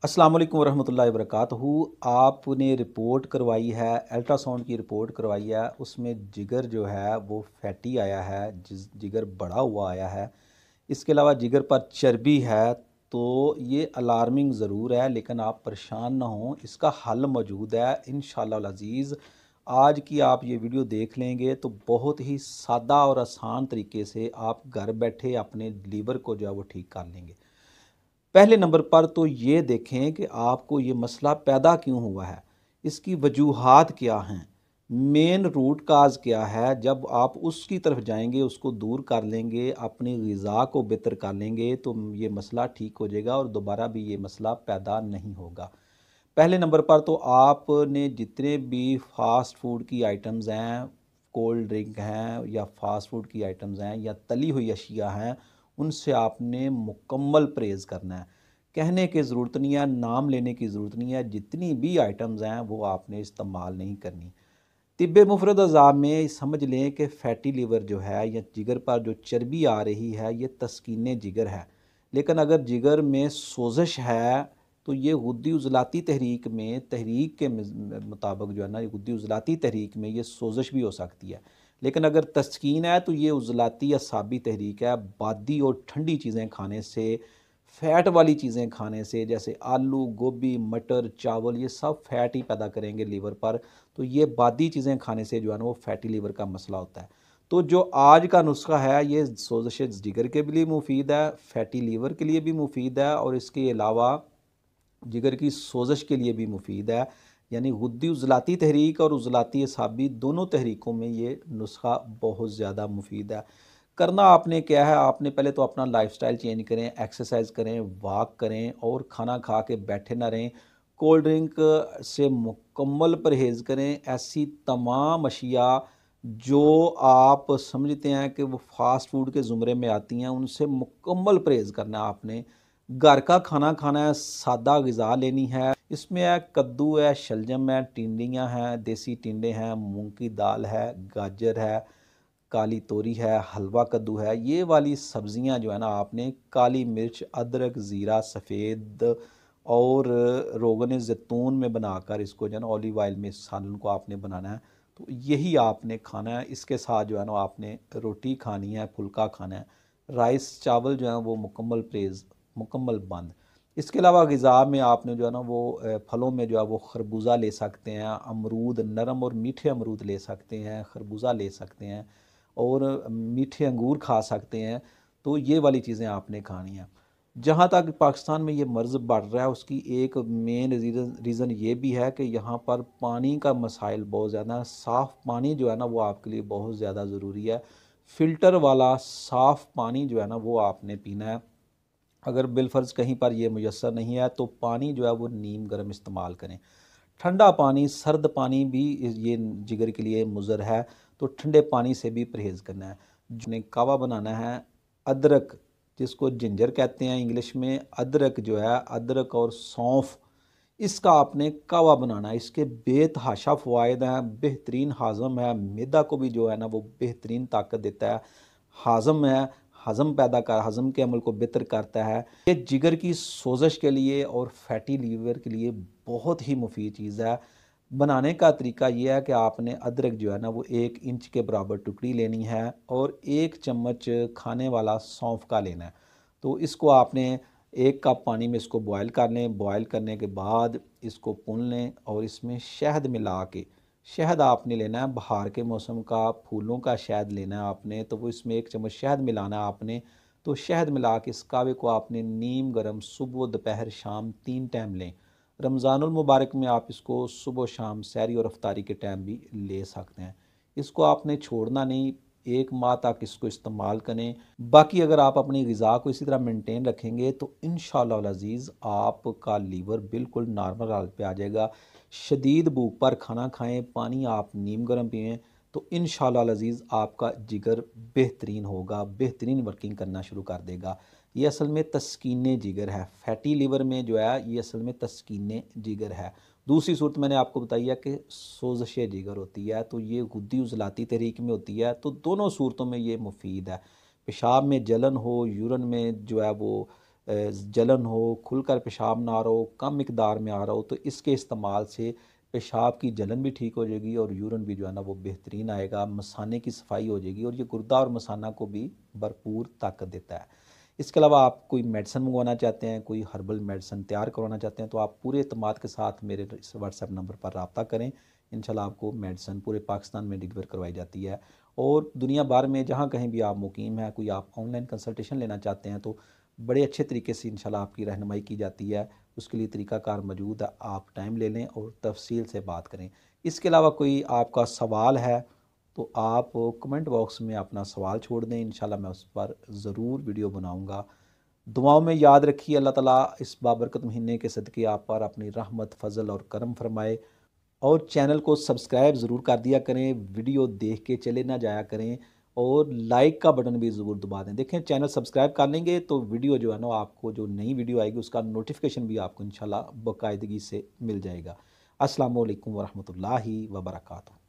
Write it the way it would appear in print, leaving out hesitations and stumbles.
अस्सलाम वालेकुम वरहमतुल्लाहि वबरकातुहू। आपने रिपोर्ट करवाई है, अल्ट्रासाउंड की रिपोर्ट करवाई है, उसमें जिगर जो है वो फैटी आया है, जिगर बढ़ा हुआ आया है। इसके अलावा जिगर पर चर्बी है। तो ये अलार्मिंग ज़रूर है, लेकिन आप परेशान ना हों, इसका हल मौजूद है इंशाअल्लाह अज़ीज़। आज की आप ये वीडियो देख लेंगे तो बहुत ही सादा और आसान तरीके से आप घर बैठे अपने लीवर को जो है वो ठीक कर लेंगे। पहले नंबर पर तो ये देखें कि आपको ये मसला पैदा क्यों हुआ है, इसकी वजूहात क्या हैं, मेन रूट काज क्या है। जब आप उसकी तरफ जाएंगे, उसको दूर कर लेंगे, अपनी ग़िज़ा को बेहतर कर लेंगे तो ये मसला ठीक हो जाएगा और दोबारा भी ये मसला पैदा नहीं होगा। पहले नंबर पर तो आपने जितने भी फ़ास्ट फूड की आइटम्स हैं, कोल्ड ड्रिंक हैं या फ़ास्ट फूड की आइटम्स हैं या तली हुई अशिया हैं, उनसे आपने मुकम्मल परहेज़ करना है। कहने की ज़रूरत नहीं है, नाम लेने की ज़रूरत नहीं है, जितनी भी आइटम्स हैं वो आपने इस्तेमाल नहीं करनी। तिब्बे मुफ़रद अज़ाब में समझ लें कि फ़ैटी लीवर जो है या जिगर पर जो चर्बी आ रही है, ये तस्कीन जिगर है। लेकिन अगर जिगर में सोज़श है तो ये गुद्दी उज़लाती तहरीक में, तहरीक के मुताबिक जो है ना, ये गुद्दी उज़लाती तहरीक में ये सोज़श भी हो सकती है। लेकिन अगर तस्कीन है तो ये उज़लाती असाबी तहरीक है। बादी और ठंडी चीज़ें खाने से, फ़ैट वाली चीज़ें खाने से, जैसे आलू, गोभी, मटर, चावल, ये सब फ़ैट ही पैदा करेंगे लीवर पर। तो ये बादी चीज़ें खाने से जो है ना वो फैटी लीवर का मसला होता है। तो जो आज का नुस्खा है ये सोज़श जिगर के लिए मुफीद है, फैटी लीवर के लिए भी मुफीद है और इसके अलावा जिगर की सोज़श के लिए भी मुफीद है। यानी गुद्दी उज़लाती तहरीक और उज़लाती असाबी दोनों तहरीकों में ये नुस्खा बहुत ज़्यादा मुफीद है। करना आपने क्या है, आपने पहले तो अपना लाइफ़स्टाइल चेंज करें, एक्सरसाइज करें, वॉक करें और खाना खा के बैठे ना रहें। कोल्ड ड्रिंक से मुकम्मल परहेज़ करें। ऐसी तमाम अशिया जो आप समझते हैं कि वो फ़ास्ट फूड के ज़ुमरे में आती हैं, उनसे मुकम्मल परहेज़ करना है आपने। घर का खाना खाना है, सादा ग़िज़ा लेनी है। इसमें है कद्दू है, शलजम है, टिंडियाँ हैं, देसी टिंडे हैं, मूँग की दाल है, गाजर है, काली तोरी है, हलवा कद्दू है। ये वाली सब्ज़ियाँ जो है ना, आपने काली मिर्च, अदरक, ज़ीरा, सफ़ेद और रोगन ज़ैतून में बनाकर इसको जो है ना ऑलिव ऑयल में सालन को आपने बनाना है। तो यही आपने खाना है। इसके साथ जो है ना आपने रोटी खानी है, फुल्का खाना है। राइस चावल जो है वो मुकम्मल परहेज़, मुकम्मल बंद। इसके अलावा ग़िज़ा में आपने जो है ना वो फलों में जो है वो खरबूजा ले सकते हैं, अमरूद, नरम और मीठे अमरूद ले सकते हैं, खरबूजा ले सकते हैं और मीठे अंगूर खा सकते हैं। तो ये वाली चीज़ें आपने खानी हैं। जहाँ तक पाकिस्तान में ये मर्ज़ बढ़ रहा है, उसकी एक मेन रीज़न ये भी है कि यहाँ पर पानी का मसाइल बहुत ज़्यादा है। साफ़ पानी जो है ना वो आपके लिए बहुत ज़्यादा ज़रूरी है। फ़िल्टर वाला साफ़ पानी जो है ना वो आपने पीना है। अगर बिलफ़र्ज़ कहीं पर ये मुयस्सर नहीं है तो पानी जो है वो नीम गर्म इस्तेमाल करें। ठंडा पानी, सर्द पानी भी ये जिगर के लिए मुज़र है, तो ठंडे पानी से भी परहेज़ करना है। जिन्हें कावा बनाना है, अदरक जिसको जिंजर कहते हैं इंग्लिश में, अदरक जो है, अदरक और सौंफ, इसका आपने कावा बनाना है। इसके बेतहाशा फ़वाइद हैं, बेहतरीन हाज़म है, मैदा को भी जो है ना वो बेहतरीन ताकत देता है, हाज़म है, हज़म के अमल को बेहतर करता है। ये जिगर की सोज़श के लिए और फैटी लीवर के लिए बहुत ही मुफीद चीज़ है। बनाने का तरीका ये है कि आपने अदरक जो है ना वो 1 इंच के बराबर टुकड़ी लेनी है और 1 चम्मच खाने वाला सौंफ का लेना है। तो इसको आपने 1 कप पानी में इसको बॉयल कर लें। बॉयल करने के बाद इसको भून लें और इसमें शहद मिला के, शहद आपने लेना है बहार के मौसम का, फूलों का शहद लेना है आपने, तो वो इसमें 1 चम्मच शहद मिलाना है आपने। तो शहद मिला के इस कावे को आपने नीम गर्म सुबह, दोपहर, शाम 3 टाइम लें। रमज़ानुल मुबारक में आप इसको सुबह शाम सहरी और इफ्तारी के टाइम भी ले सकते हैं। इसको आपने छोड़ना नहीं, 1 माह तक इसको इस्तेमाल करें। बाकी अगर आप अपनी ग़िज़ा को इसी तरह मेंटेन रखेंगे तो इंशाअल्लाह अज़ीज़ आपका लीवर बिल्कुल नॉर्मल हालत पे आ जाएगा। शदीद भूख पर खाना खाएं, पानी आप नीम गर्म पिएँ, तो इंशाअल्लाह अज़ीज़ आपका जिगर बेहतरीन होगा, बेहतरीन वर्किंग करना शुरू कर देगा। ये असल में तस्कीन जिगर है। फैटी लिवर में जो है ये असल में तस्कीन जिगर है। दूसरी सूरत मैंने आपको बताई है कि सोज़श जिगर होती है, तो ये गुद्दी उज़लाती तहरीक में होती है। तो दोनों सूरतों में ये मुफीद है। पेशाब में जलन हो, यूरिन में जो है वो जलन हो, खुलकर पेशाब ना आ रहा हो, कम मिकदार में आ रहा हो, तो इसके इस्तेमाल से पेशाब की जलन भी ठीक हो जाएगी और यूरिन भी जो है ना वो बेहतरीन आएगा, मसाने की सफाई हो जाएगी और ये गुर्दा और मसाना को भी भरपूर ताकत देता है। इसके अलावा आप कोई मेडिसिन मंगवाना चाहते हैं, कोई हर्बल मेडिसिन तैयार करवाना चाहते हैं, तो आप पूरे एतमाद के साथ मेरे इस व्हाट्सएप नंबर पर रब्ता करें। इंशाल्लाह आपको मेडिसिन पूरे पाकिस्तान में डिलीवर करवाई जाती है और दुनिया भर में जहाँ कहीं भी आप मुकीम हैं, कोई आप ऑनलाइन कंसल्टेशन लेना चाहते हैं तो बड़े अच्छे तरीके से इंशाल्लाह आपकी रहनुमाई की जाती है। उसके लिए तरीक़ाकार मौजूद है, आप टाइम ले लें और तफसील से बात करें। इसके अलावा कोई आपका सवाल है तो आप कमेंट बॉक्स में अपना सवाल छोड़ दें, इंशाल्लाह मैं उस पर ज़रूर वीडियो बनाऊंगा। दुआओं में याद रखिए, अल्लाह ताला इस बाबरकत महीने के सदक़े आप पर अपनी रहमत, फ़ज़ल और करम फरमाए। और चैनल को सब्सक्राइब ज़रूर कर दिया करें, वीडियो देख के चले ना जाया करें और लाइक का बटन भी ज़रूर दबा दें। देखें, चैनल सब्सक्राइब कर लेंगे तो वीडियो जो है ना आपको, जो नई वीडियो आएगी उसका नोटिफिकेशन भी आपको इंशाल्लाह बाकायदगी से मिल जाएगा। अस्सलामु अलैकुम वरहमतुल्लाहि वबरकातुहू।